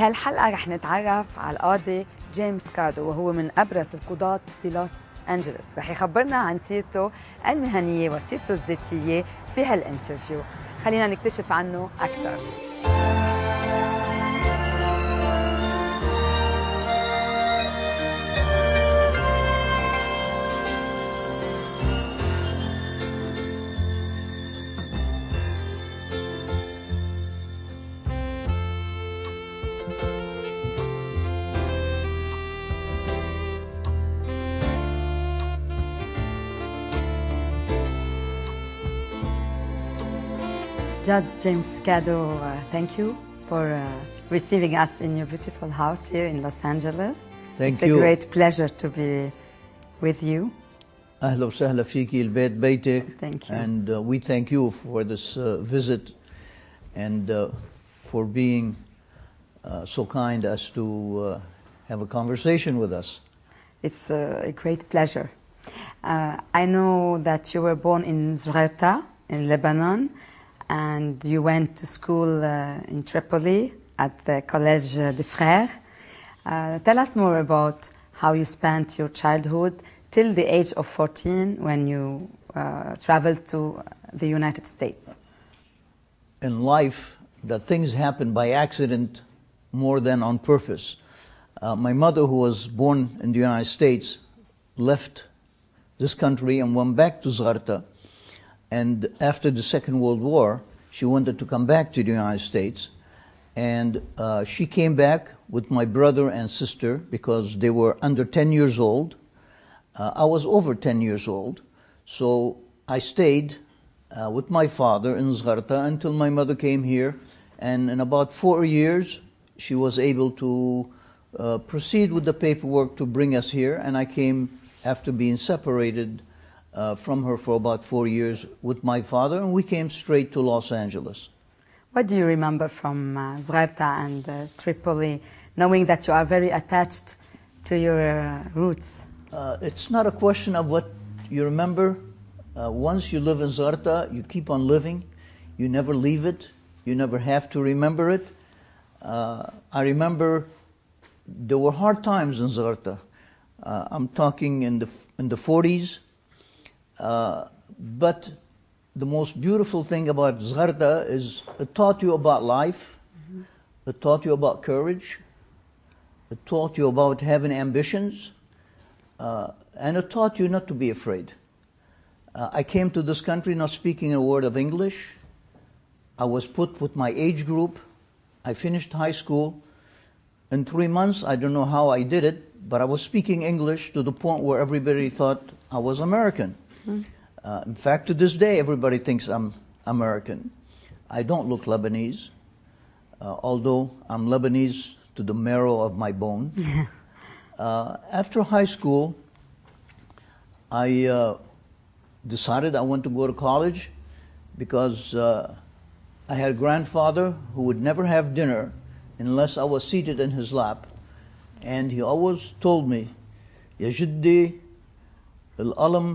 بهالحلقة رح نتعرف على القاضي جيمس كادو، وهو من أبرز القضاة بلوس أنجلوس. رح يخبرنا عن سيرته المهنية وسيرته الذاتية بهالانترفيو. خلينا نكتشف عنه أكثر. Judge James Kado, thank you for receiving us in your beautiful house here in Los Angeles. Thank you. It's a great pleasure to be with you. أهلا وسهلا فيكي البيت بيتك. Thank you. And we thank you for this visit and for being so kind as to have a conversation with us. It's a great pleasure. I know that you were born in Zrata in Lebanon, and you went to school in Tripoli at the Collège des Frères. Tell us more about how you spent your childhood till the age of 14 when you traveled to the United States. In life, that things happen by accident more than on purpose. My mother, who was born in the United States, left this country and went back to Zrata. And after the Second World War, she wanted to come back to the United States. And she came back with my brother and sister because they were under 10 years old. I was over 10 years old. So I stayed with my father in Zgharta until my mother came here. And in about 4 years, she was able to proceed with the paperwork to bring us here. And I came after being separated from her for about 4 years with my father, and we came straight to Los Angeles. What do you remember from Zgharta and Tripoli, knowing that you are very attached to your roots? It's not a question of what you remember. Once you live in Zgharta, you keep on living. You never leave it. You never have to remember it. I remember there were hard times in Zgharta. I'm talking in the 40s. But the most beautiful thing about Zgharta is it taught you about life, it taught you about courage, it taught you about having ambitions, and it taught you not to be afraid. I came to this country not speaking a word of English. I was put with my age group. I finished high school. In 3 months, I don't know how I did it, but I was speaking English to the point where everybody thought I was American. In fact, to this day, everybody thinks I'm American. I don't look Lebanese, although I'm Lebanese to the marrow of my bone. After high school, I decided I wanted to go to college because I had a grandfather who would never have dinner unless I was seated in his lap. And he always told me, "Ya jiddi al-alam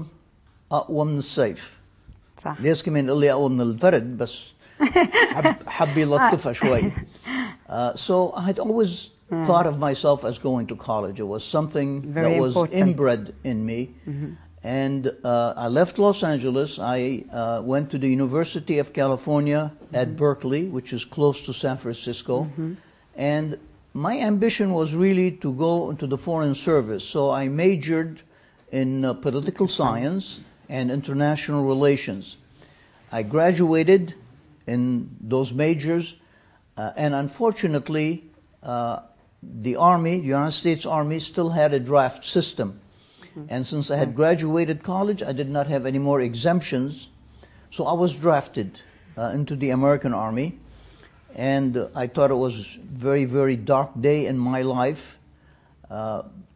أقوى من السيف." صح. ليش كمان يقول لي أقوى من الفرد بس حب يلطفها شوي. So I had always thought of myself as going to college. It was something Very that was important. inbred in me. And I left Los Angeles. I went to the University of California at Berkeley, which is close to San Francisco. And my ambition was really to go into the Foreign Service. So I majored in political science and international relations. I graduated in those majors, and unfortunately, the Army, the United States Army, still had a draft system. And since I had graduated college, I did not have any more exemptions, so I was drafted into the American Army. And I thought it was a very, very dark day in my life.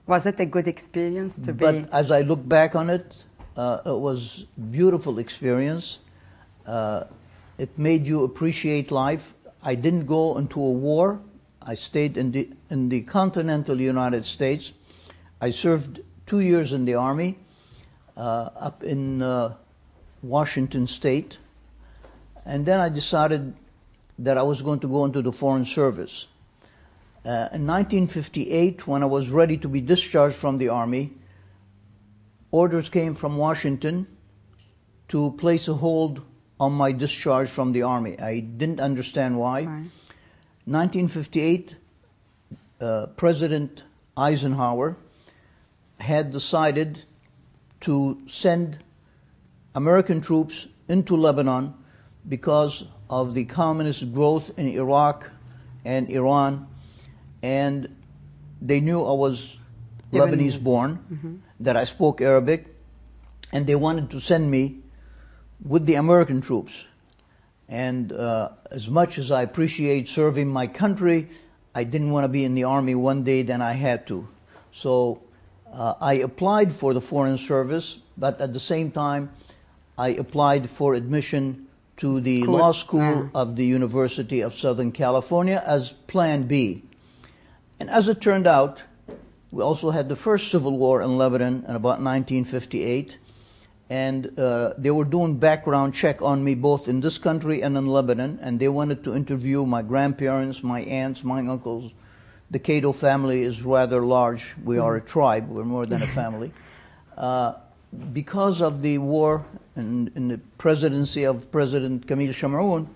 Was it a good experience to be? But as I look back on it, it was a beautiful experience. It made you appreciate life. I didn't go into a war. I stayed in the continental United States. I served 2 years in the Army up in Washington State. And then I decided that I was going to go into the Foreign Service. In 1958, when I was ready to be discharged from the Army, orders came from Washington to place a hold on my discharge from the Army. I didn't understand why. Right. 1958, President Eisenhower had decided to send American troops into Lebanon because of the communist growth in Iraq and Iran, and they knew I was Lebanese born, that I spoke Arabic, and they wanted to send me with the American troops. And as much as I appreciate serving my country, I didn't want to be in the Army one day, then I had to. So I applied for the Foreign Service, but at the same time, I applied for admission to the law school of the University of Southern California as Plan B. And as it turned out, we also had the first civil war in Lebanon in about 1958, and they were doing background check on me both in this country and in Lebanon, and they wanted to interview my grandparents, my aunts, my uncles. The Kado family is rather large. We are a tribe. We're more than a family. Because of the war and in the presidency of President Camille Shamroun,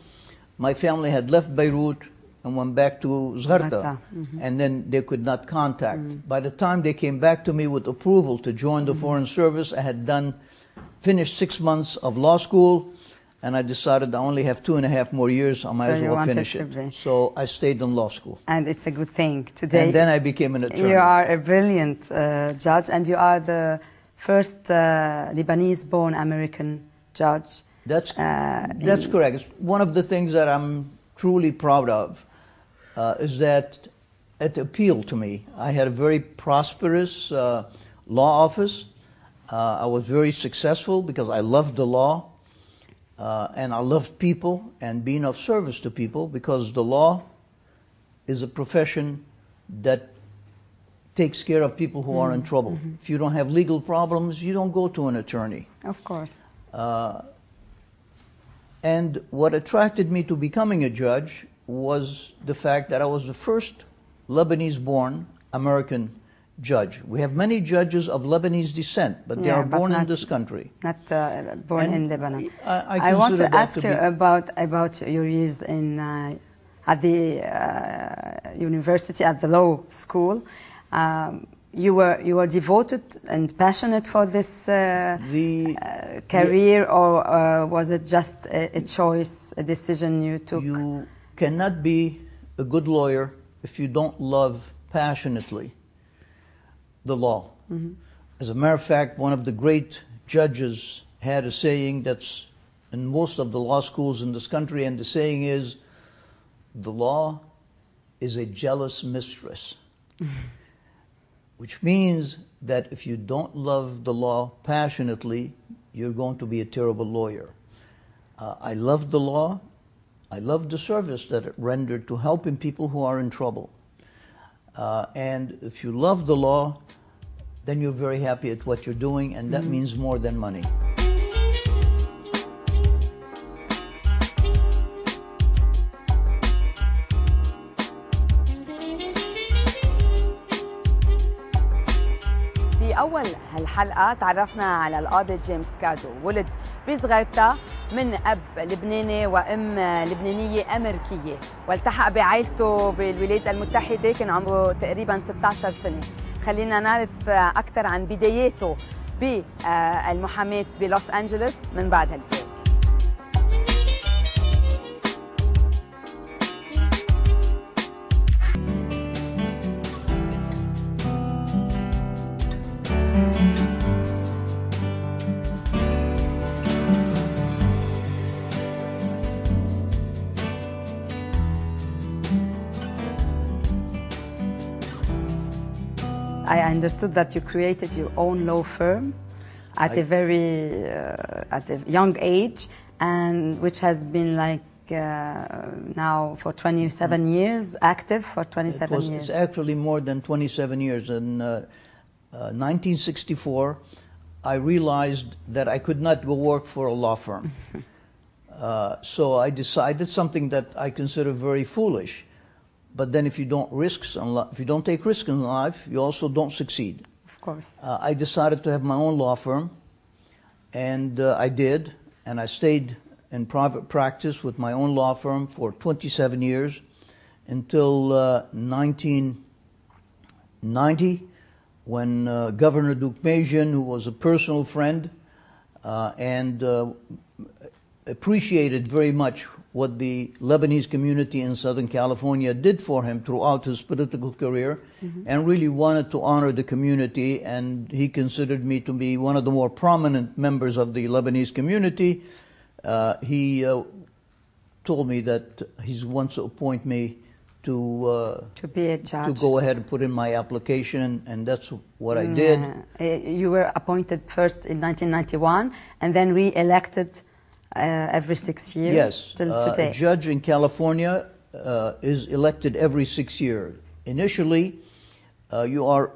my family had left Beirut and went back to Zgharta, and then they could not contact. By the time they came back to me with approval to join the Foreign Service, I had finished 6 months of law school, and I decided I only have 2.5 more years, I might as well finish it. So I stayed in law school. And it's a good thing. Today, and then I became an attorney. You are a brilliant judge, and you are the first Lebanese-born American judge. That's correct. It's one of the things that I'm truly proud of is that it appealed to me. I had a very prosperous law office. I was very successful because I loved the law, and I loved people and being of service to people, because the law is a profession that takes care of people who are in trouble. If you don't have legal problems, you don't go to an attorney. Of course. And what attracted me to becoming a judge was the fact that I was the first Lebanese-born American judge. We have many judges of Lebanese descent, but they are born in this country. Not born in Lebanon. I want to ask you about your years in at the university, at the law school. You were devoted and passionate for this career, or was it just a choice, a decision you took? You cannot be a good lawyer if you don't love passionately the law. As a matter of fact, one of the great judges had a saying that's in most of the law schools in this country, and the saying is, the law is a jealous mistress. Which means that if you don't love the law passionately, you're going to be a terrible lawyer. I love the law. I love the service that it rendered to helping people who are in trouble. And if you love the law, then you're very happy at what you're doing, and that means more than money. أول هالحلقة تعرفنا على القاضي جيمس كادو. ولد بصغرتا من أب لبناني وأم لبنانية أمريكية، والتحق بعائلته بالولايات المتحدة كان عمره تقريباً 16 سنة. خلينا نعرف أكثر عن بداياته بالمحاماة بلوس أنجلوس من بعد هالبريك. I understood that you created your own law firm at a very at a young age, and which has been like now for 27 years, active for 27 years. It's actually more than 27 years. In 1964, I realized that I could not go work for a law firm. So I decided something that I consider very foolish. but then if you don't if you don't take risks in life, you also don't succeed. Of course. I decided to have my own law firm, and I did, and I stayed in private practice with my own law firm for 27 years until 1990, when Governor Deukmejian, who was a personal friend and appreciated very much what the Lebanese community in Southern California did for him throughout his political career, and really wanted to honor the community, and he considered me to be one of the more prominent members of the Lebanese community. He told me that he wants to appoint me to be a judge, to go ahead and put in my application, and that's what I did. You were appointed first in 1991 and then re-elected every 6 years. Yes, till today. A judge in California is elected every 6 years. Initially, you're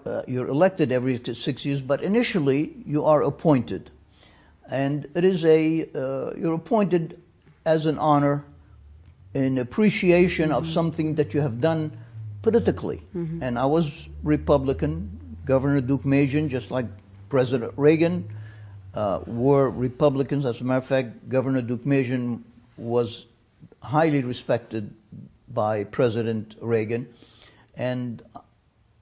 elected every 6 years, but initially you are appointed, and it is you're appointed as an honor in appreciation of something that you have done politically. And I was Republican. Governor Deukmejian, just like President Reagan, were Republicans. As a matter of fact, Governor Deukmejian was highly respected by President Reagan, and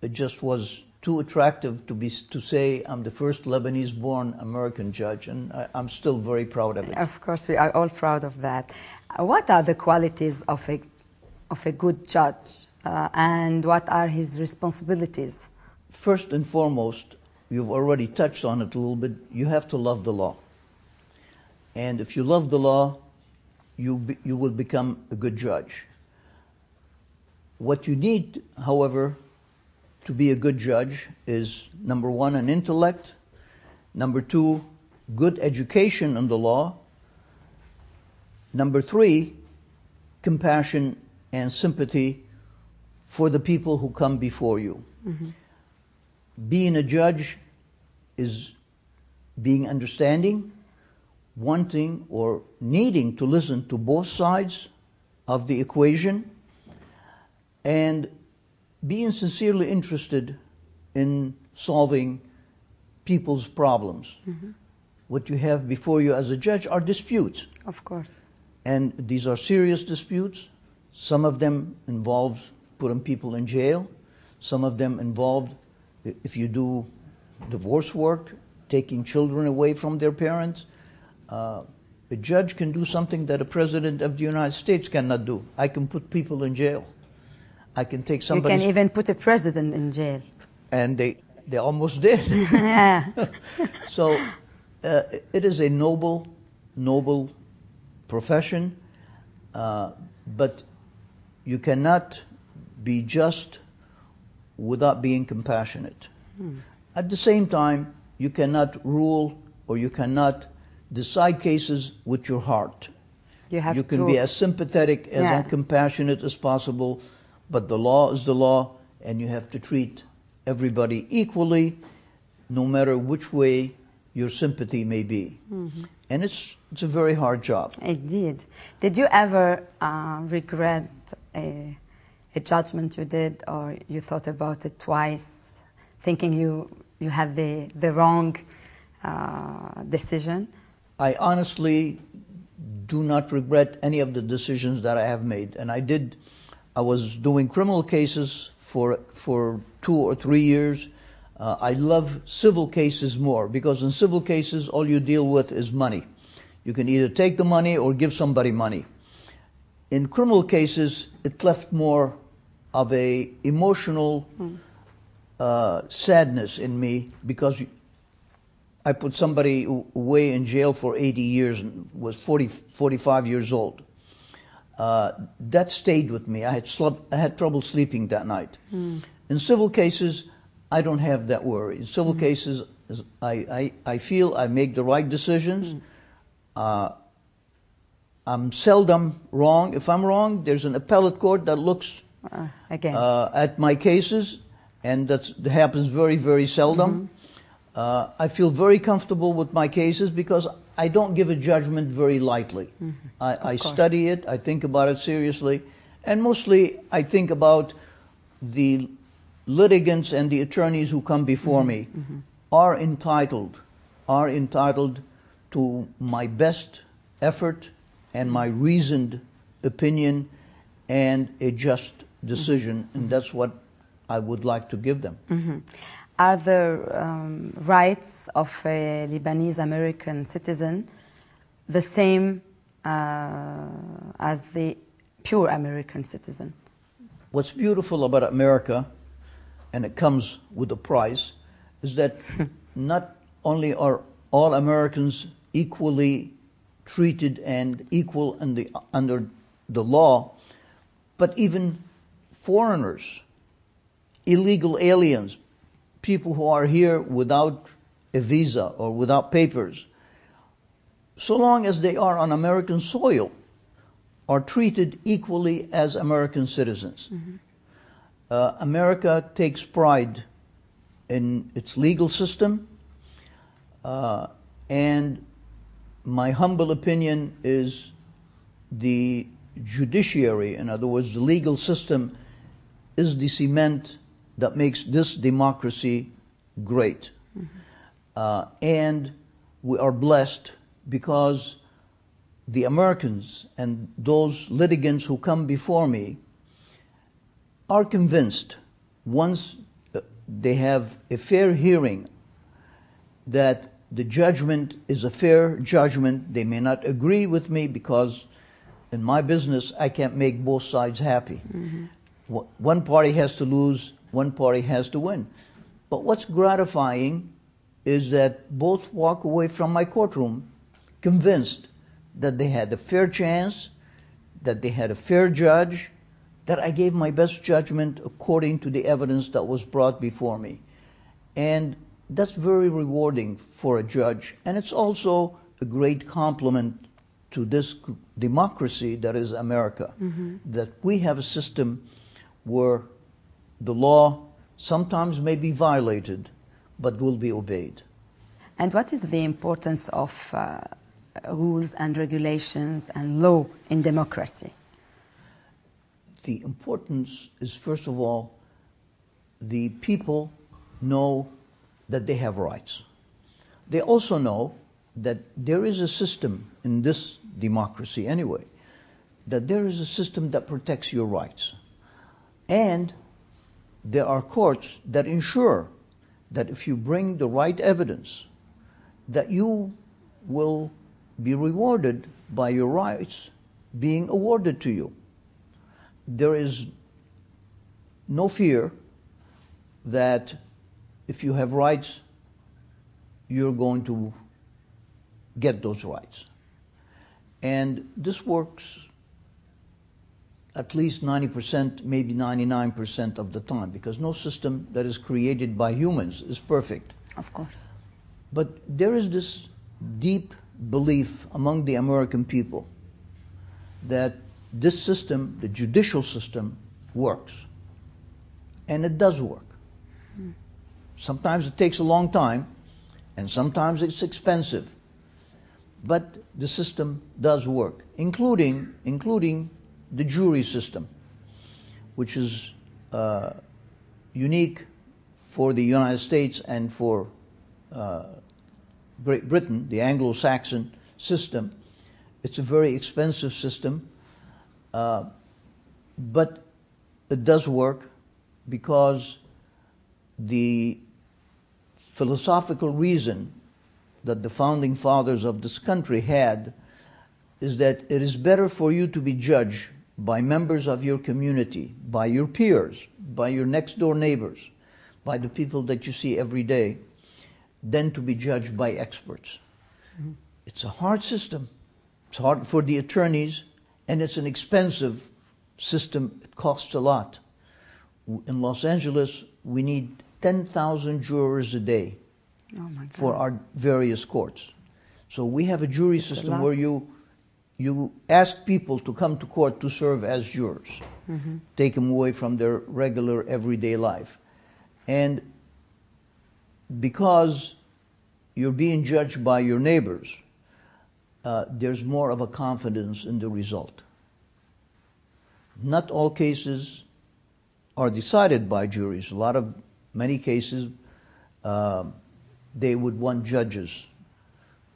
it just was too attractive to say I'm the first Lebanese-born American judge, and I'm still very proud of it. Of course, we are all proud of that. What are the qualities of a good judge, and what are his responsibilities? First and foremost, you've already touched on it a little bit, you have to love the law. And if you love the law, you will become a good judge. What you need, however, to be a good judge is, number one, an intellect, number two, good education in the law, number three, compassion and sympathy for the people who come before you. Being a judge is being understanding, wanting or needing to listen to both sides of the equation, and being sincerely interested in solving people's problems. What you have before you as a judge are disputes. Of course. And these are serious disputes. Some of them involve putting people in jail. Some of them involve, if you do divorce work, taking children away from their parents. A judge can do something that a president of the United States cannot do. I can put people in jail. I can take somebody. You can even put a president in jail. And they almost did. So it is a noble profession, but you cannot be just without being compassionate. At the same time, you cannot rule or you cannot decide cases with your heart. You can be as sympathetic, as compassionate as possible, but the law is the law, and you have to treat everybody equally, no matter which way your sympathy may be. And it's a very hard job. Indeed. Did you ever regret a judgment you did, or you thought about it twice, thinking you had the wrong decision? I honestly do not regret any of the decisions that I have made. And I was doing criminal cases for 2 or 3 years. I love civil cases more, because in civil cases, all you deal with is money. You can either take the money or give somebody money. In criminal cases, it left more of a emotional sadness in me, because I put somebody away in jail for 80 years and was 45 years old. That stayed with me. I had trouble sleeping that night. In civil cases, I don't have that worry. In civil cases, I feel I make the right decisions. I'm seldom wrong. If I'm wrong, there's an appellate court that looks at my cases, and that happens very, very seldom. I feel very comfortable with my cases because I don't give a judgment very lightly. I study it, I think about it seriously, And mostly I think about the litigants and the attorneys who come before me are entitled to my best effort and my reasoned opinion and a just decision, and that's what I would like to give them. Are the rights of a Lebanese American citizen the same as the pure American citizen? What's beautiful about America, and it comes with a price, is that not only are all Americans equally treated and equal under the law, but even foreigners, illegal aliens, people who are here without a visa or without papers, so long as they are on American soil, are treated equally as American citizens. America takes pride in its legal system, and my humble opinion is the judiciary, in other words, the legal system, is the cement that makes this democracy great. And we are blessed because the Americans and those litigants who come before me are convinced, once they have a fair hearing, that the judgment is a fair judgment. They may not agree with me because in my business I can't make both sides happy. One party has to lose, one party has to win. But what's gratifying is that both walk away from my courtroom convinced that they had a fair chance, that they had a fair judge, that I gave my best judgment according to the evidence that was brought before me. And that's very rewarding for a judge. And it's also a great compliment to this democracy that is America, that we have a system where the law sometimes may be violated, but will be obeyed. And what is the importance of rules and regulations and law in democracy? The importance is, first of all, the people know that they have rights. They also know that there is a system in this democracy anyway, that there is a system that protects your rights. And there are courts that ensure that if you bring the right evidence, that you will be rewarded by your rights being awarded to you. There is no fear that if you have rights, you're going to get those rights. And this works at least 90%, maybe 99% of the time, because no system that is created by humans is perfect. Of course. But there is this deep belief among the American people that this system, the judicial system, works. And it does work. Sometimes it takes a long time, and sometimes it's expensive. But the system does work, including the jury system, which is unique for the United States and for Great Britain, the Anglo-Saxon system. It's a very expensive system, but it does work because the philosophical reason that the founding fathers of this country had is that it is better for you to be judged by members of your community, by your peers, by your next door neighbors, by the people that you see every day, than to be judged by experts. It's a hard system. It's hard for the attorneys, and it's an expensive system. It costs a lot. In Los Angeles, we need 10,000 jurors a day for our various courts. So we have a jury system where you ask people to come to court to serve as jurors, take them away from their regular everyday life. And because you're being judged by your neighbors, there's more of a confidence in the result. Not all cases are decided by juries. Many cases, they would want judges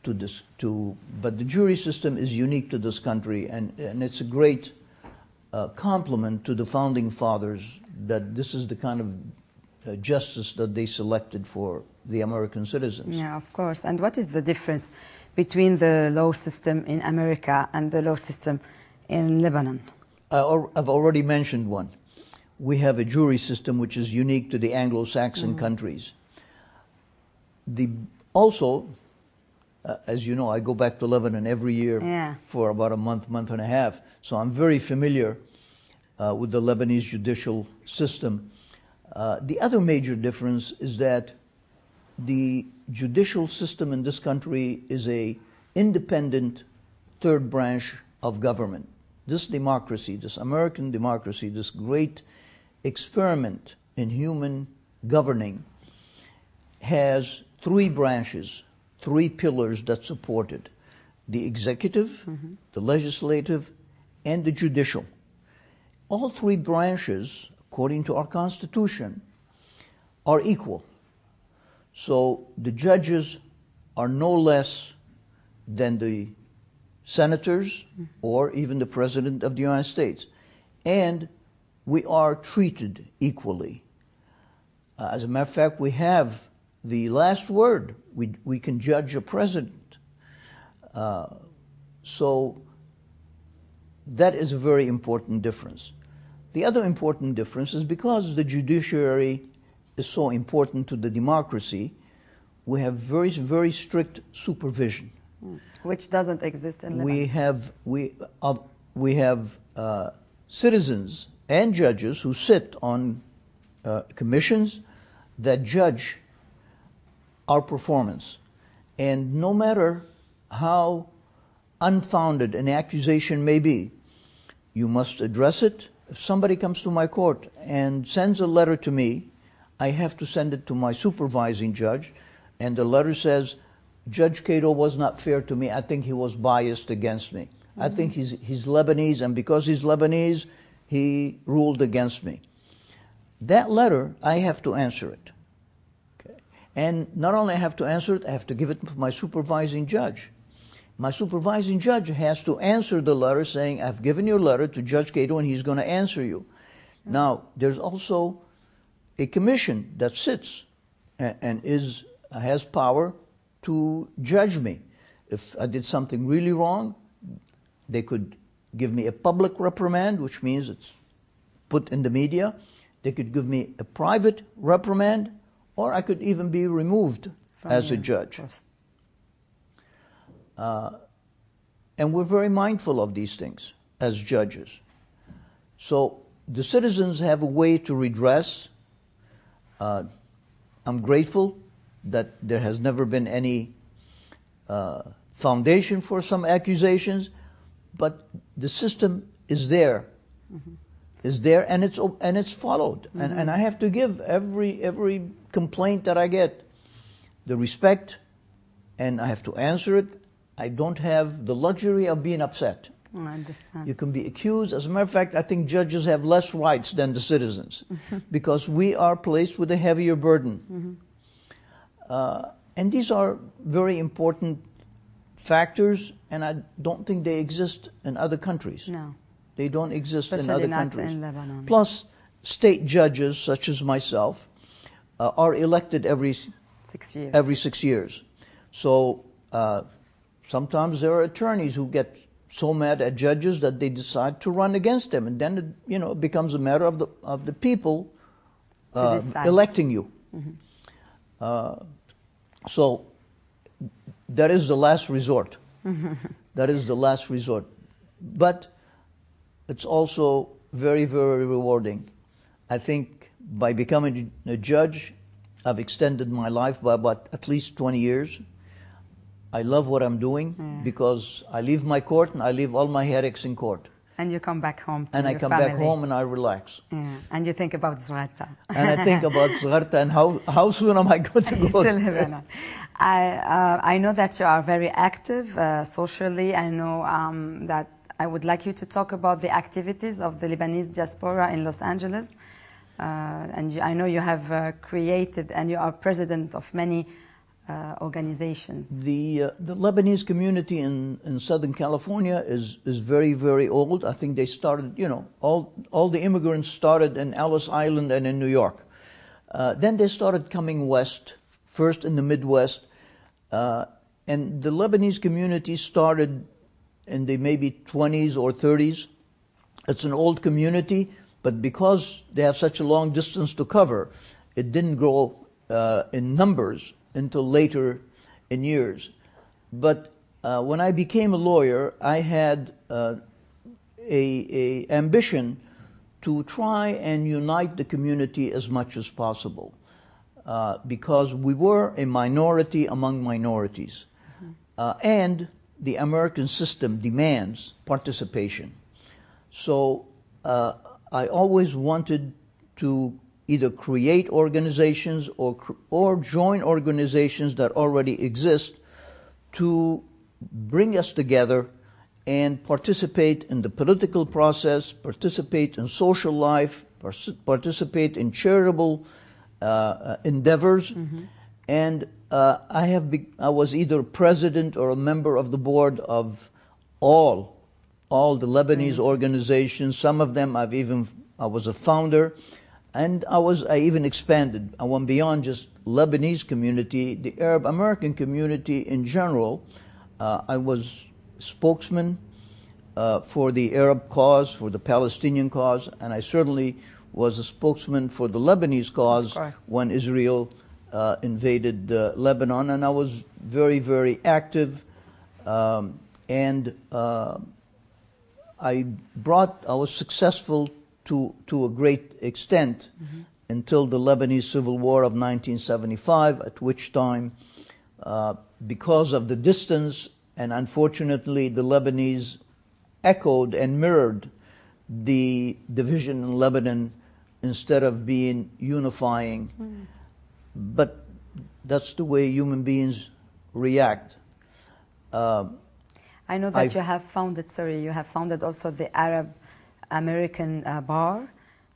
but the jury system is unique to this country, and it's a great compliment to the founding fathers that this is the kind of justice that they selected for the American citizens. Yeah, of course. And what is the difference between the law system in America and the law system in Lebanon? I've already mentioned one. We have a jury system which is unique to the Anglo-Saxon countries. Also, as you know, I go back to Lebanon every year for about a month and a half, so I'm very familiar with the Lebanese judicial system. The other major difference is that the judicial system in this country is an independent third branch of government. This democracy, this American democracy, this great experiment in human governing has three branches, three pillars that support it: the executive, the legislative, and the judicial. All three branches, according to our Constitution, are equal. So the judges are no less than the senators or even the President of the United States. And we are treated equally. As a matter of fact, we have the last word. We can judge a president. So that is a very important difference. The other important difference is because the judiciary is so important to the democracy, we have very, very strict supervision. Which doesn't exist in Lebanon. We have citizens and judges who sit on commissions that judge our performance. And no matter how unfounded an accusation may be, you must address it. If somebody comes to my court and sends a letter to me, I have to send it to my supervising judge, and the letter says, Judge Kado was not fair to me. I think he was biased against me. I think he's Lebanese, and because he's Lebanese, he ruled against me. That letter, I have to answer it. And not only I have to answer it, I have to give it to my supervising judge. My supervising judge has to answer the letter saying, I've given your letter to Judge Kado and he's going to answer you. Now, there's also a commission that sits and has power to judge me. If I did something really wrong, they could give me a public reprimand, which means it's put in the media. They could give me a private reprimand, or I could even be removed as a judge. And we're very mindful of these things as judges. So the citizens have a way to redress. I'm grateful that there has never been any foundation for some accusations, but the system is there. Is there, and it's followed. And I have to give every complaint that I get the respect, and I have to answer it. I don't have the luxury of being upset. I understand. You can be accused. As a matter of fact, I think judges have less rights than the citizens because we are placed with a heavier burden. And these are very important factors, and I don't think they exist in other countries. No. They don't exist Especially in other countries. Especially not in Lebanon. Plus, state judges, such as myself, are elected every 6 years. Every 6 years. So sometimes there are attorneys who get so mad at judges that they decide to run against them, and then it becomes a matter of the people electing you. So that is the last resort. That is the last resort. But it's also very, very rewarding. I think by becoming a judge, I've extended my life by about at least 20 years. I love what I'm doing because I leave my court and I leave all my headaches in court. And you come back home to and your I come family. back home and I relax. And you think about Zgharta. And I think about Zgharta and how soon am I going to go to Lebanon. I know that you are very active socially. I know that I would like you to talk about the activities of the Lebanese diaspora in Los Angeles. I know you have created and you are president of many organizations. The Lebanese community in Southern California is very, very old. I think they started, all the immigrants started in Ellis Island and in New York. Then they started coming west, first in the Midwest. And the Lebanese community started in the maybe 20s or 30s. It's an old community, but because they have such a long distance to cover, it didn't grow in numbers until later in years. But when I became a lawyer, I had a ambition to try and unite the community as much as possible, because we were a minority among minorities. And the American system demands participation. So I always wanted to either create organizations or join organizations that already exist to bring us together and participate in the political process, participate in social life, participate in charitable endeavors. Mm-hmm. And I was either president or a member of the board of all the Lebanese organizations. Some of them I was a founder, and I even expanded. I went beyond just Lebanese community, the Arab American community in general. I was spokesman for the Arab cause, for the Palestinian cause, and I certainly was a spokesman for the Lebanese cause when Israel invaded Lebanon, and I was very, very active, and I was successful to a great extent until the Lebanese Civil War of 1975, at which time, because of the distance, and unfortunately the Lebanese echoed and mirrored the division in Lebanon instead of being unifying. But that's the way human beings react. I know that you have founded also the Arab American Bar.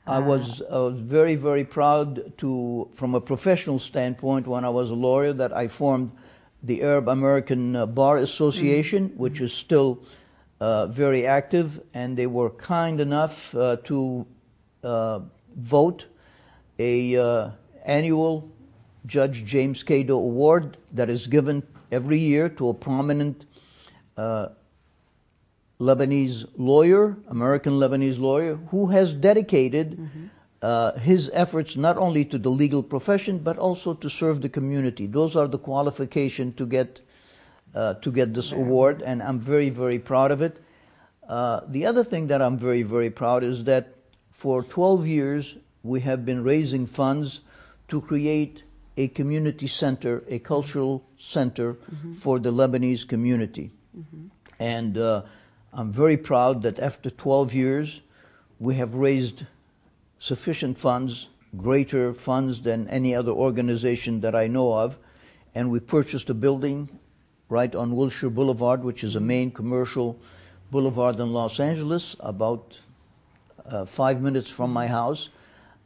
I was very, very proud from a professional standpoint, when I was a lawyer, that I formed the Arab American Bar Association, which is still very active, and they were kind enough to vote a annual Judge James Kado Award that is given every year to a prominent Lebanese lawyer, American Lebanese lawyer, who has dedicated his efforts not only to the legal profession but also to serve the community. Those are the qualifications to get this award, and I'm very, very proud of it. The other thing that I'm very, very proud is that for 12 years we have been raising funds to create a community center, a cultural center for the Lebanese community. And I'm very proud that after 12 years we have raised sufficient funds, greater funds than any other organization that I know of, and we purchased a building right on Wilshire Boulevard, which is a main commercial boulevard in Los Angeles, about 5 minutes from my house,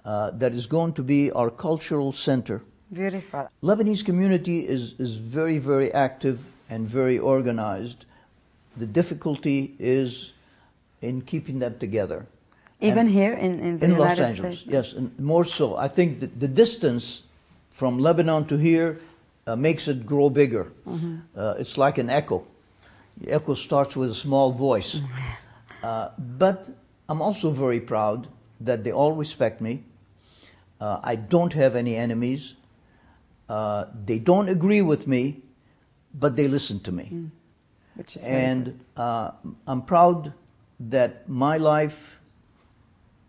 that is going to be our cultural center. Beautiful. Lebanese community is very, very active and very organized. The difficulty is in keeping them together. Even here in the Los United Angeles, States? yes, and more so. I think the distance from Lebanon to here makes it grow bigger. It's like an echo. The echo starts with a small voice. But I'm also very proud that they all respect me. I don't have any enemies. They don't agree with me, but they listen to me. Which is and I'm proud that my life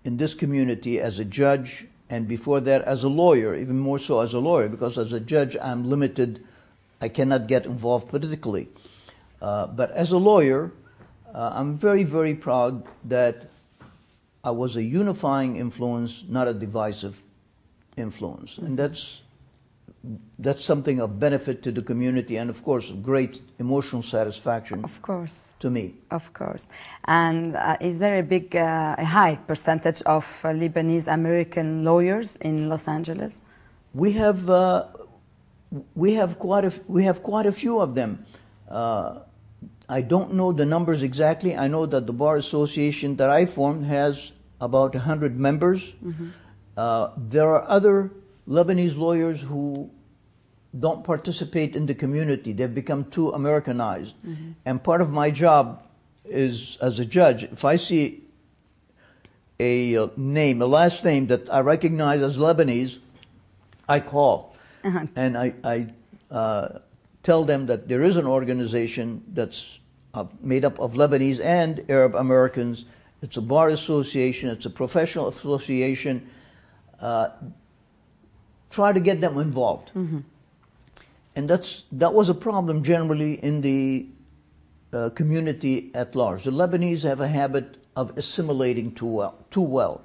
in this community as a judge, and before that as a lawyer, even more so as a lawyer, because as a judge I'm limited, I cannot get involved politically. But as a lawyer, I'm very, very proud that I was a unifying influence, not a divisive influence. And that's that's something of benefit to the community, and of course, great emotional satisfaction. Of course. To me. Of course. And is there a high percentage of Lebanese American lawyers in Los Angeles? We have quite a few of them. I don't know the numbers exactly. I know that the Bar Association that I formed has about 100 members. There are other Lebanese lawyers who don't participate in the community. They've become too Americanized. And part of my job is, as a judge, if I see a last name that I recognize as Lebanese, I call. And I tell them that there is an organization that's made up of Lebanese and Arab Americans. It's a bar association. It's a professional association. Try to get them involved. And that was a problem generally in the community at large. The Lebanese have a habit of assimilating too well.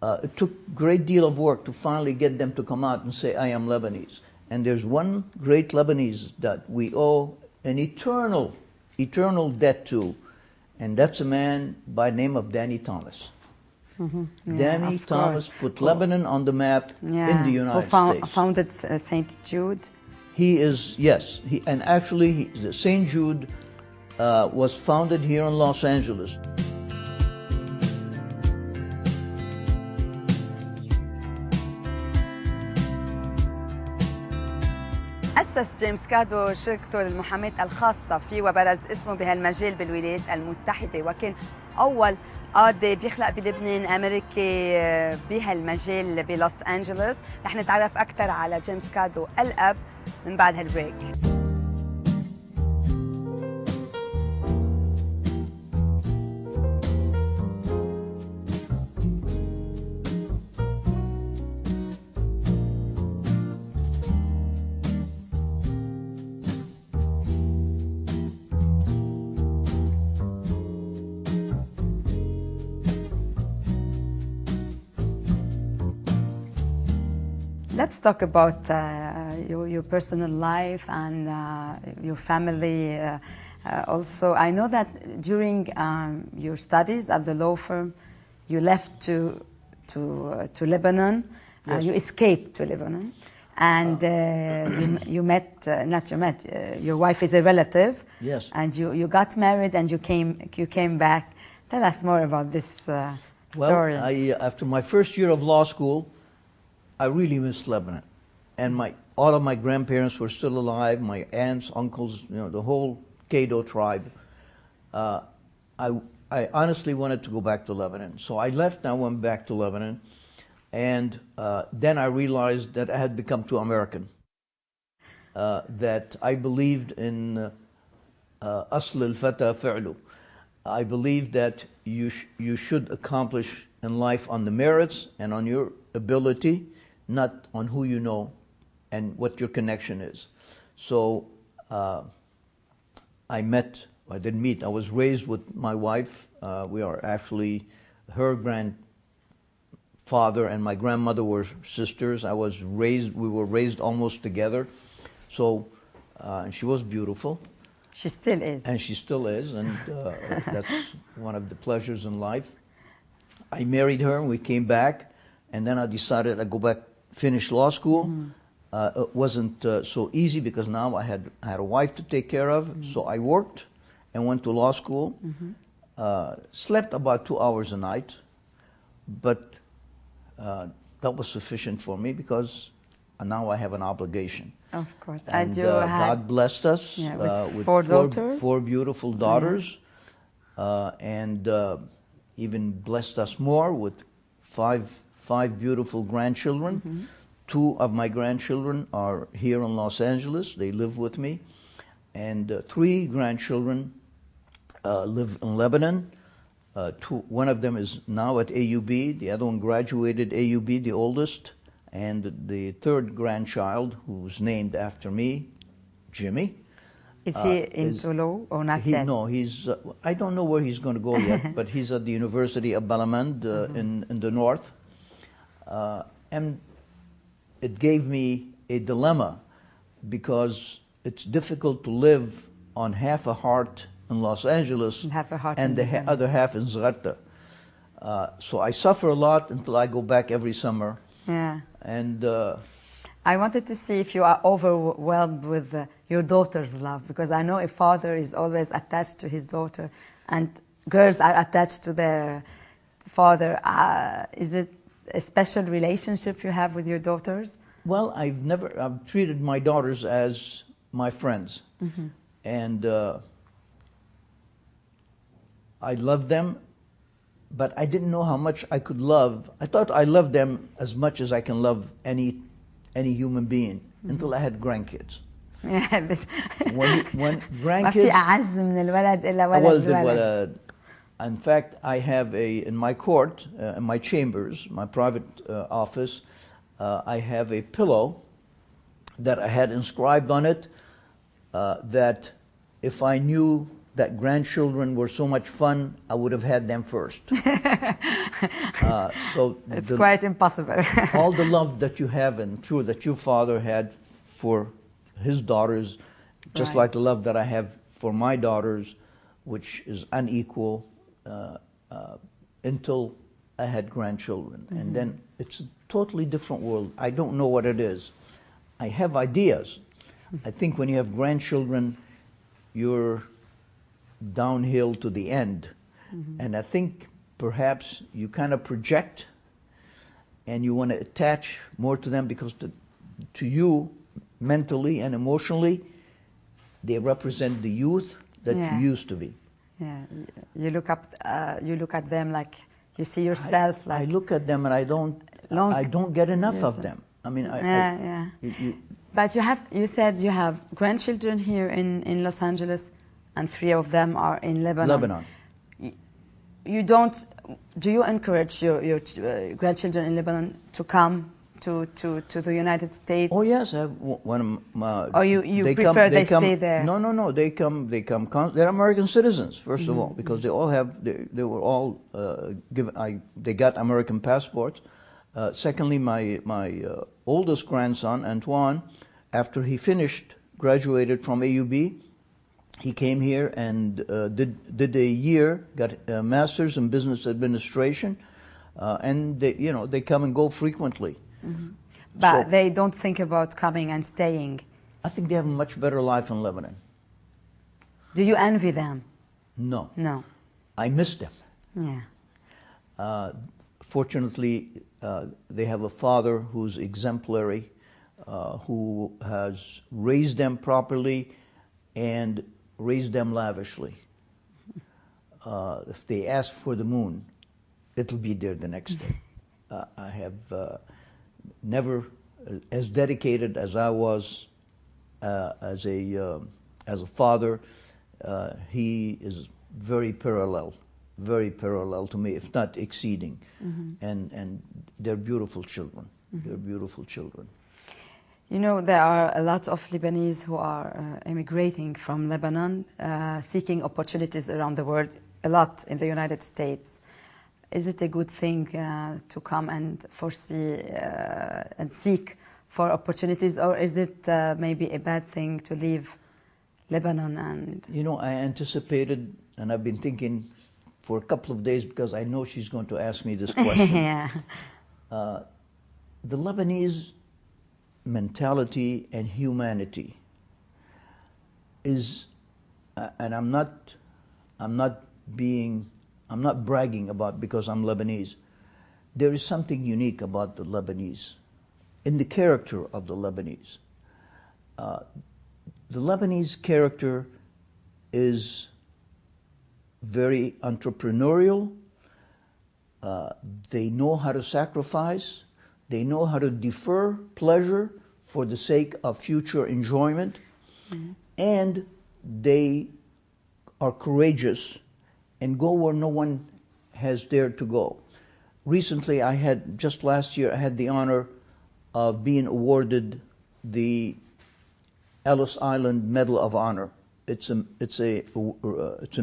It took a great deal of work to finally get them to come out and say, I am Lebanese. And there's one great Lebanese that we owe an eternal debt to, and that's a man by the name of Danny Thomas. Danny Thomas put Lebanon on the map in the United States. Who founded St. Jude? He is, yes. And actually, the St. Jude was founded here in Los Angeles. أسس جيمس كادو شركته للمحاماة الخاصة فيه وبرز اسمه بهالمجال بالولايات المتحدة، وكان أول قاضي بيخلق بلبنان أمريكي بهالمجال بلوس أنجلوس. رح نتعرف أكثر على جيمس كادو الأب من بعد هالبريك. Let's talk about your personal life and your family. Also, I know that during your studies at the law firm, you left to Lebanon. Yes. You escaped to Lebanon, and you met. Your wife is a relative. Yes. And you got married and you came back. Tell us more about this story. Well, after my first year of law school, I really missed Lebanon, and all of my grandparents were still alive. My aunts, uncles, the whole Kado tribe. I honestly wanted to go back to Lebanon, so I left. And I went back to Lebanon, and then I realized that I had become too American. That I believed in asl al-fata fi'lu. I believed that you should accomplish in life on the merits and on your ability, not on who you know and what your connection is. So I was raised with my wife. We are actually, her grandfather and my grandmother were sisters. We were raised almost together. So, and she was beautiful. She still is. And she still is, and that's one of the pleasures in life. I married her, and we came back, and then I decided I'd go back, finish law school. It wasn't so easy because now I had a wife to take care of, so I worked and went to law school, slept about 2 hours a night, but that was sufficient for me because now I have an obligation. Of course. And God blessed us with four daughters. Four beautiful daughters, and even blessed us more with five beautiful grandchildren. 2 of my grandchildren are here in Los Angeles. They live with me. And 3 grandchildren live in Lebanon. One of them is now at AUB. The other one graduated AUB, the oldest. And the 3rd grandchild, who's named after me, Jimmy. Is he into law or not yet? No, I don't know where he's going to go yet, but he's at the University of Balamand in the north. And it gave me a dilemma because it's difficult to live on half a heart in Los Angeles And half a heart and in the Lebanon. other half in Zgharta. So I suffer a lot until I go back every summer. Yeah. And I wanted to see if you are overwhelmed with your daughter's love, because I know a father is always attached to his daughter, and girls are attached to their father. Is it a special relationship you have with your daughters? well, I've treated my daughters as my friends. And I love them, but I didn't know how much I could love. I thought I loved them as much as I can love any human being until I had grandkids. Yeah, بس When ما في grandkids, أعز من الولد إلا ولد ولد الولد. الولد. In fact, I have in my court, in my chambers, my private office, I have a pillow that I had inscribed on it that if I knew that grandchildren were so much fun, I would have had them first. So It's quite impossible. all the love that you have and true that your father had for his daughters, just Right. like the love that I have for my daughters, which is unequal until I had grandchildren. And then it's a totally different world. I don't know what it is. I have ideas. I think when you have grandchildren, you're downhill to the end. And I think perhaps you kind of project and you want to attach more to them because to you, mentally and emotionally, they represent the youth that Yeah. you used to be. Yeah, you look at them like you see yourself. I Like look at them and I don't get enough Yes, of sir. them. I mean, yeah. But you said you have grandchildren here in Los Angeles, and 3 of them are in Lebanon. Lebanon. You don't. Do you encourage your grandchildren in Lebanon to come to the United States? Oh yes, I have one of my. Or you prefer they stay there? No. They come. They're American citizens first of all, because they all have. They were all given. They got American passports. Secondly, my oldest grandson Antoine, after he graduated from AUB, he came here and did a year, got a master's in business administration, and they come and go frequently. But So- they don't think about coming and staying. I think they have a much better life in Lebanon. Do you envy them? No, No. I miss them. Yeah. Fortunately, they have a father who's exemplary, who has raised them properly and raised them lavishly. If they ask for the moon, it'll be there the next day. I have never, as dedicated as I was as a father, he is very parallel to me, if not exceeding. And they're beautiful children. They're beautiful children. You know, there are a lot of Lebanese who are immigrating from Lebanon, seeking opportunities around the world, a lot in the United States. Is it a good thing to come and foresee and seek for opportunities, or is it maybe a bad thing to leave Lebanon? And You know, I anticipated, and I've been thinking for a couple of days because I know she's going to ask me this question. yeah, The Lebanese mentality and humanity is, and I'm not bragging about because I'm Lebanese. There is something unique about the Lebanese, in the character of the Lebanese. The Lebanese character is very entrepreneurial. They know how to sacrifice. They know how to defer pleasure for the sake of future enjoyment. And they are courageous and go where no one has dared to go. Recently, just last year, I had the honor of being awarded the Ellis Island Medal of Honor. It's an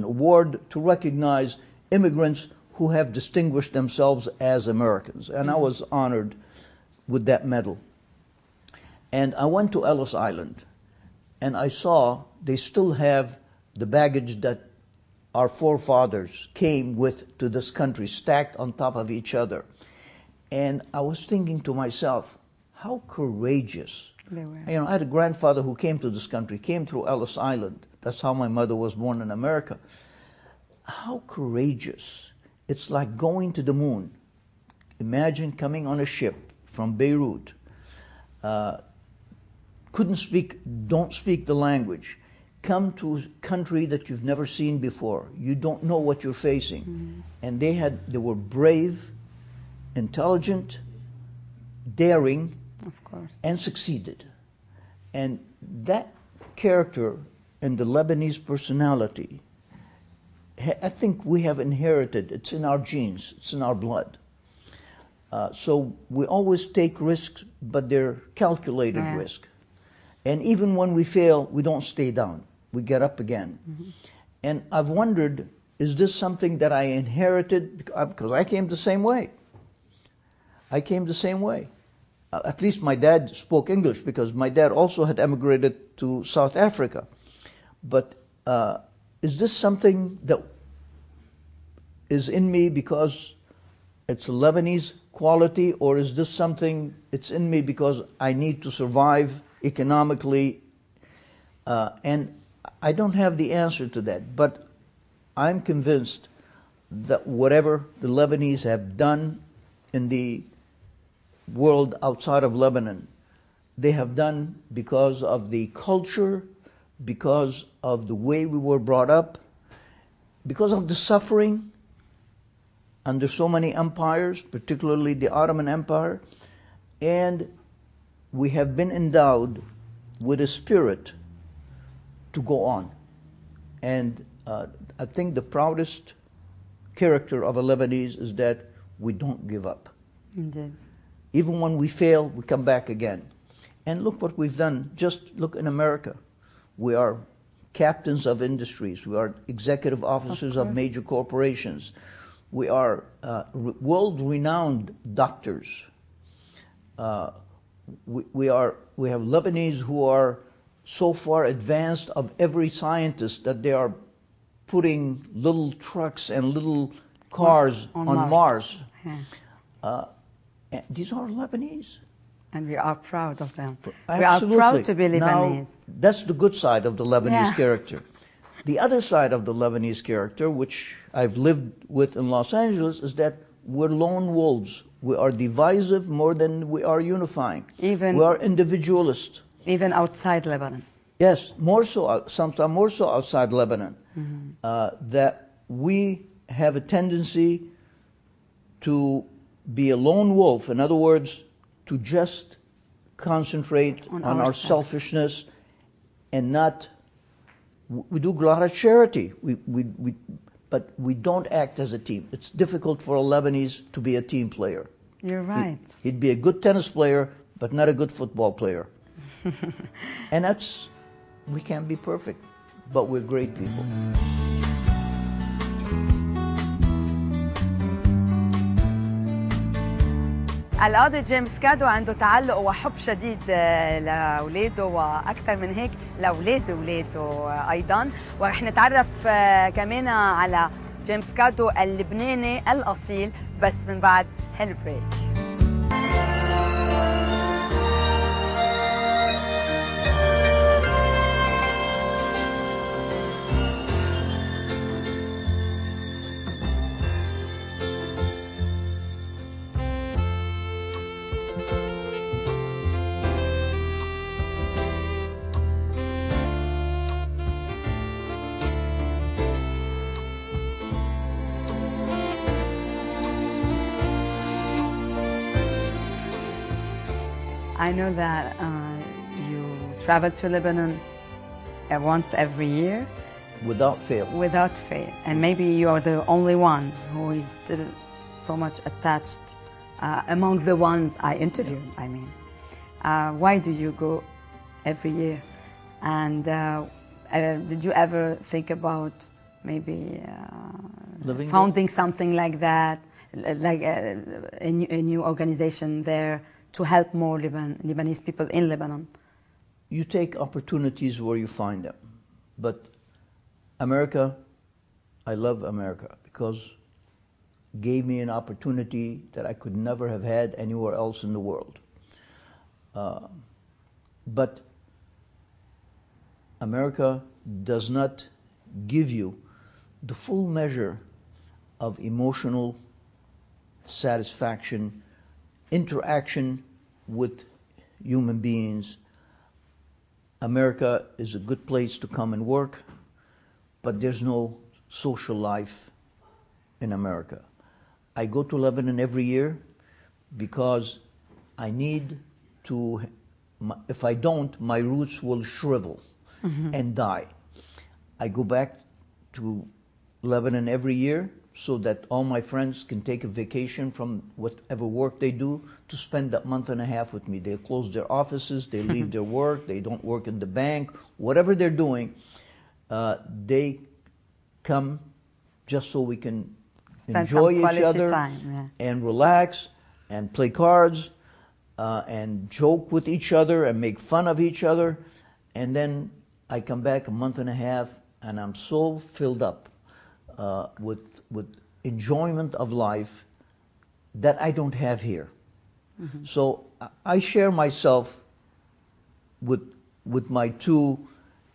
award to recognize immigrants who have distinguished themselves as Americans, and I was honored with that medal. And I went to Ellis Island, and I saw they still have the baggage that our forefathers came with to this country, stacked on top of each other. And I was thinking to myself, how courageous. They were. You know, I had a grandfather who came to this country, came through Ellis Island. That's how my mother was born in America. How courageous. It's like going to the moon. Imagine coming on a ship from Beirut. Don't speak the language. Come to a country that you've never seen before. You don't know what you're facing. Mm-hmm. And they were brave, intelligent, daring, of course, and succeeded. And that character and the Lebanese personality, I think we have inherited. It's in our genes. It's in our blood. So we always take risks, but they're calculated risk. And even when we fail, we don't stay down. We get up again. Mm-hmm. And I've wondered, is this something that I inherited? Because I came the same way. I came the same way. At least my dad spoke English, because my dad also had emigrated to South Africa. But is this something that is in me because it's a Lebanese quality, or is this something it's in me because I need to survive economically? And I don't have the answer to that, but I'm convinced that whatever the Lebanese have done in the world outside of Lebanon, they have done because of the culture, because of the way we were brought up, because of the suffering under so many empires, particularly the Ottoman Empire, and we have been endowed with a spirit to go on. And I think the proudest character of a Lebanese is that we don't give up. Indeed. Even when we fail, we come back again. And look what we've done. Just look in America. We are captains of industries. We are executive officers of major corporations. We are world-renowned doctors. We have Lebanese who are so far advanced of every scientist that they are putting little trucks and little cars on Mars. Yeah. These are Lebanese. And we are proud of them. Absolutely. We are proud to be Lebanese. Now, that's the good side of the Lebanese character. The other side of the Lebanese character, which I've lived with in Los Angeles, is that we're lone wolves. We are divisive more than we are unifying. We are individualist. Even outside Lebanon. Yes, more so, sometimes more so outside Lebanon. Mm-hmm. That we have a tendency to be a lone wolf. In other words, to just concentrate on our selfishness and not. We do a lot of charity, but we don't act as a team. It's difficult for a Lebanese to be a team player. You're right. He'd be a good tennis player, but not a good football player. And we can't be perfect, but we're great people. القاضي جيمس كادو عنده تعلق وحب شديد لأولاده، وأكثر من هيك لأولاد أولاده أيضاً. ورح نتعرف كمان على جيمس كادو اللبناني الأصيل بس من بعد هالبريك. I know that you travel to Lebanon once every year. Without fail. Without fail. And maybe you are the only one who is still so much attached among the ones I interviewed, I mean. Why do you go every year? And did you ever think about maybe founding something like that, like a new organization there, to help more Lebanese people in Lebanon? You take opportunities where you find them. But America, I love America because it gave me an opportunity that I could never have had anywhere else in the world. But America does not give you the full measure of emotional satisfaction, interaction with human beings. America is a good place to come and work, but there's no social life in America. I go to Lebanon every year because I need to, if I don't, my roots will shrivel and die. I go back to Lebanon every year so that all my friends can take a vacation from whatever work they do to spend that month and a half with me. They close their offices, they leave their work, they don't work in the bank, whatever they're doing, they come just so we can enjoy each other and relax and play cards and joke with each other and make fun of each other. And then I come back a month and a half and I'm so filled up with enjoyment of life that I don't have here. So I share myself with my two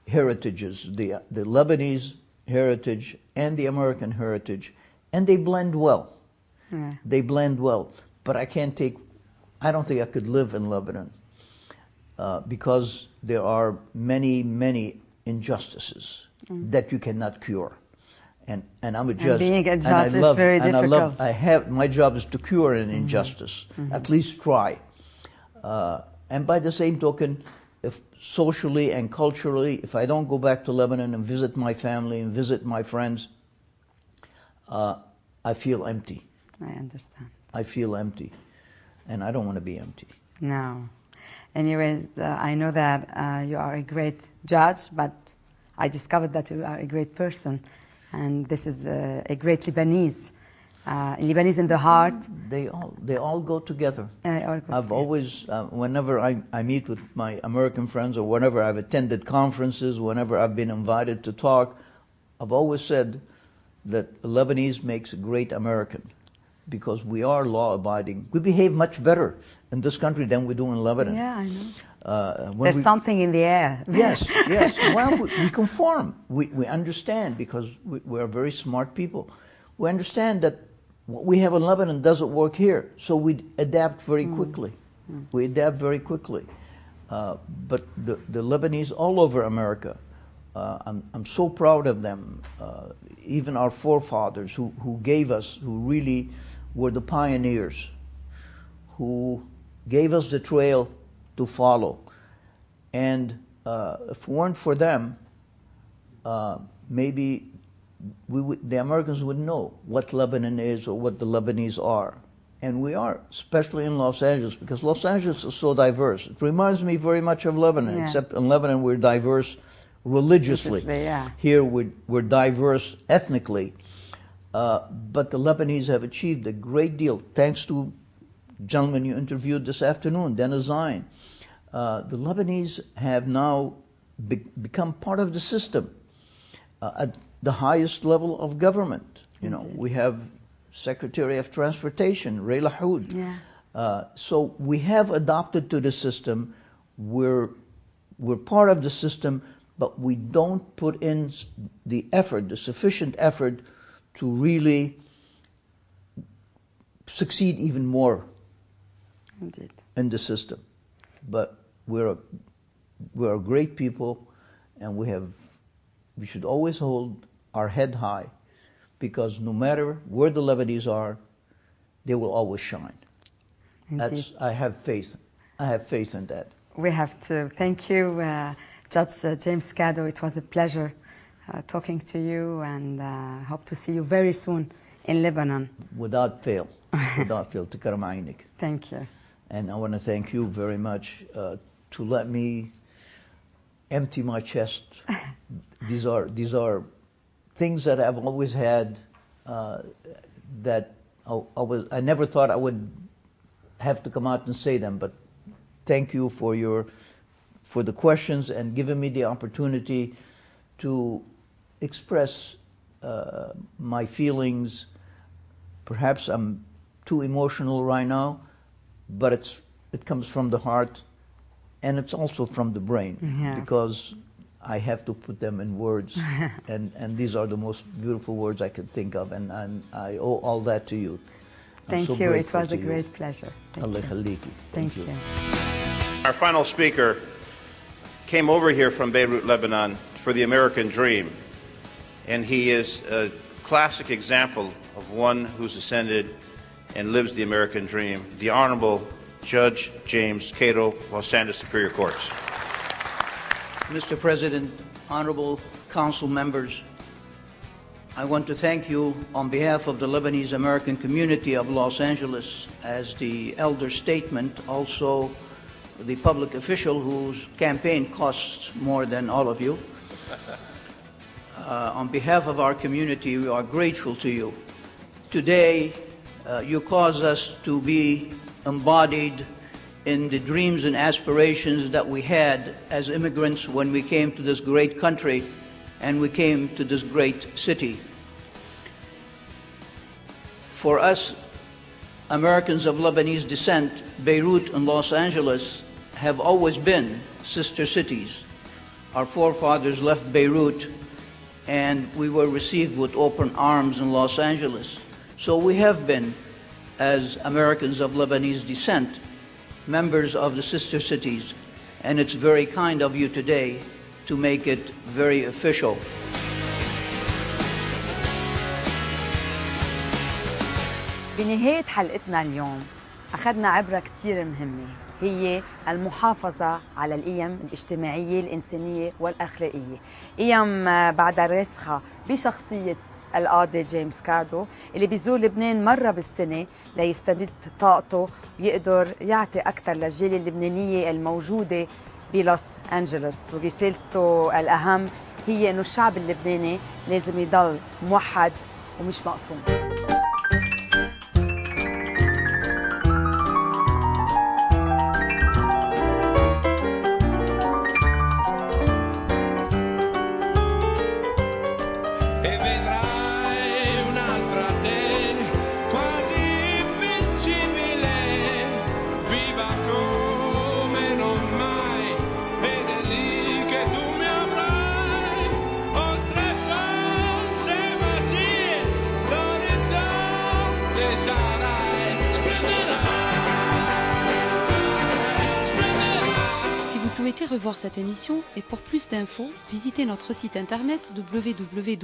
heritages, the Lebanese heritage and the American heritage, and they blend well. They blend well. But I don't think I could live in Lebanon because there are many, many injustices that you cannot cure. And I'm a judge. And being a judge is very difficult. My job is to cure an injustice, at least try. And by the same token, if socially and culturally, if I don't go back to Lebanon and visit my family and visit my friends, I feel empty. I understand. I feel empty. And I don't want to be empty. No. Anyways, I know that you are a great judge, but I discovered that you are a great person. And this is a great Lebanese. Lebanese in the heart. They all go together. I've always, whenever I meet with my American friends or whenever I've attended conferences, whenever I've been invited to talk, I've always said that Lebanese makes a great American because we are law-abiding. We behave much better in this country than we do in Lebanon. Yeah, I know. There's something in the air. Yes, yes. Well, we conform. We understand because we are very smart people. We understand that what we have in Lebanon doesn't work here, so we adapt very quickly. We adapt very quickly. But the Lebanese all over America, I'm so proud of them. Even our forefathers who gave us, who really were the pioneers, who gave us the trail to follow. And if it weren't for them, maybe the Americans would know what Lebanon is or what the Lebanese are. And we are, especially in Los Angeles, because Los Angeles is so diverse. It reminds me very much of Lebanon, except in Lebanon we're diverse religiously. Here we're diverse ethnically. But the Lebanese have achieved a great deal, thanks to the gentleman you interviewed this afternoon, Dennis Zain. The Lebanese have now become part of the system at the highest level of government. You know, we have Secretary of Transportation, Ray Lahoud. So we have adopted to the system. We're part of the system, but we don't put in the effort, the sufficient effort to really succeed even more in the system. But we're a great people, and we should always hold our head high, because no matter where the Lebanese are, they will always shine. I have faith. I have faith in that. We have to. Thank you, Judge James Kado. It was a pleasure talking to you, and hope to see you very soon in Lebanon. Without fail. Without fail. Tikaram Ainik. Thank you. And I want to thank you very much to let me empty my chest. These are things that I've always had that I never thought I would have to come out and say them, but thank you for the questions and giving me the opportunity to express my feelings. Perhaps I'm too emotional right now, but it comes from the heart, and it's also from the brain, because I have to put them in words, and these are the most beautiful words I could think of, and I owe all that to you. Thank you. It was a great pleasure. Thank you. Our final speaker came over here from Beirut, Lebanon, for the American dream, and he is a classic example of one who's ascended and lives the American dream, the Honorable Judge James Kado, Los Angeles Superior Courts. Mr. President, honorable council members, I want to thank you on behalf of the Lebanese American community of Los Angeles as the elder statesman, also the public official whose campaign costs more than all of you. On behalf of our community, we are grateful to you. Today, you cause us to be embodied in the dreams and aspirations that we had as immigrants when we came to this great country and we came to this great city. For us, Americans of Lebanese descent, Beirut and Los Angeles have always been sister cities. Our forefathers left Beirut and we were received with open arms in Los Angeles. So we have been, as Americans of Lebanese descent, members of the sister cities, and it's very kind of you today to make it very official. بنهاية حلقتنا اليوم أخذنا عبرة كتير مهمة، هي المحافظة على القيم الاجتماعية الإنسانية والأخلاقية، قيم بعدها راسخة بشخصية القاضي جيمس كادو اللي بيزور لبنان مرة بالسنة ليستمد طاقته ويقدر يعطي أكثر للجالية اللبنانية الموجودة بلوس أنجلوس. ورسالته الأهم هي إنه الشعب اللبناني لازم يضل موحد ومش مقسوم. Si vous souhaitez revoir cette émission et pour plus d'infos, visitez notre site internet www.mtv.com.lb.